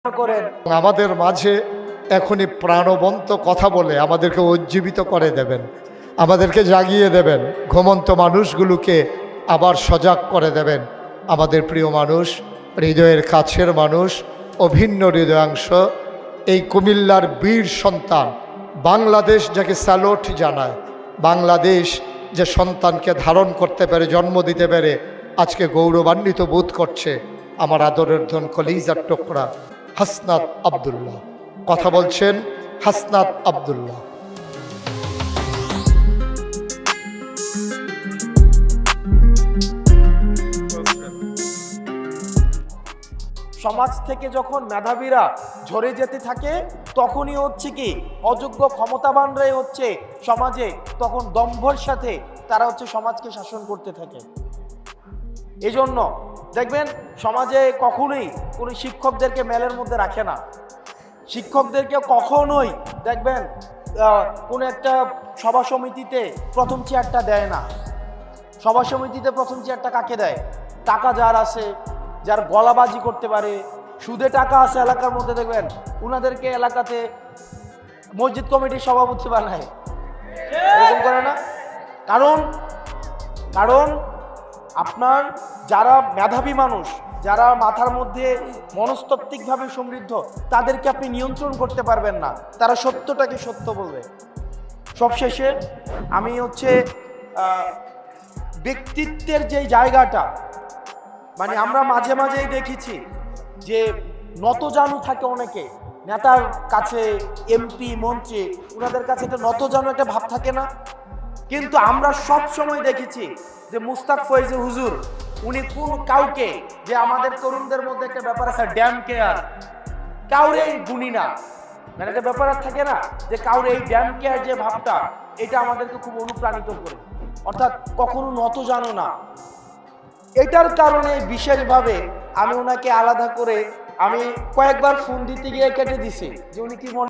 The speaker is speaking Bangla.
করেন। আমাদের মাঝে এখনই প্রাণবন্ত কথা বলে আমাদেরকে উজ্জীবিত করে দেবেন, আমাদেরকে জাগিয়ে দেবেন, ঘুমন্ত মানুষগুলোকে আবার সজাগ করে দেবেন। আমাদের প্রিয় মানুষ, হৃদয়ের কাছের মানুষ, অভিন্ন হৃদয়াংশ, এই কুমিল্লার বীর সন্তান, বাংলাদেশ যাকে স্যালুট জানায়, বাংলাদেশ যে সন্তানকে ধারণ করতে পেরে, জন্ম দিতে পেরে আজকে গৌরবান্বিত বোধ করছে, আমার আদরের ধন কলিজার টুকরা হাসনাত আব্দুল্লাহ। কথা বলছেন হাসনাত আব্দুল্লাহ। সমাজ থেকে যখন মেধাবীরা ঝরে যেতে থাকে, তখনই হচ্ছে কি অযোগ্য ক্ষমতাবানরাই হচ্ছে সমাজে তখন দম্ভর সাথে তারা হচ্ছে সমাজকে শাসন করতে থাকে। এজন্য দেখবেন সমাজে কখনোই কোনো শিক্ষকদেরকে মেলের মধ্যে রাখে না। শিক্ষকদেরকে কখনোই দেখবেন কোনো একটা সভা সমিতিতে প্রথম চেয়ারটা দেয় না। সভা সমিতিতে প্রথম চেয়ারটা কাকে দেয়? টাকা যার আছে, যার গলাবাজি করতে পারে, সুদে টাকা আছে এলাকার মধ্যে, দেখবেন উনাদেরকে এলাকাতে মসজিদ কমিটির সভাপতি বানায়। এরকম করে না? কারণ আপনার যারা মেধাবী মানুষ, যারা মাথার মধ্যে মনস্তাত্ত্বিকভাবে সমৃদ্ধ, তাদেরকে আপনি নিয়ন্ত্রণ করতে পারবেন না। তারা সত্যটাকে সত্য বলবে। সবশেষে আমি হচ্ছে ব্যক্তিত্বের যে জায়গাটা, মানে আমরা মাঝে মাঝেই দেখেছি যে নতজানু থাকে অনেকে নেতার কাছে, এমপি মন্ত্রী, ওনাদের কাছে একটা নতজানু একটা ভাব থাকে না? কিন্তু আমরা সব সময় দেখেছি যে মুস্তাক ফয়েজি হুজুর উনি কোন কাউকে, যে আমাদের তরুণদের মধ্যে একটা ব্যাপার আছে ড্যাম কেয়ার, কাউরে গুনি না, মানে একটা ব্যাপার থাকে না যে কাউরে এই ড্যাম কেয়ার যে ভাবটা, এটা আমাদেরকে খুব অনুপ্রাণিত করে। অর্থাৎ কখনো নত জানো না। এটার কারণে বিশেষভাবে আমি ওনাকে আলাদা করে আমি কয়েকবার ফোন দিতে গিয়ে কেটে দিছি যে উনি কি মনে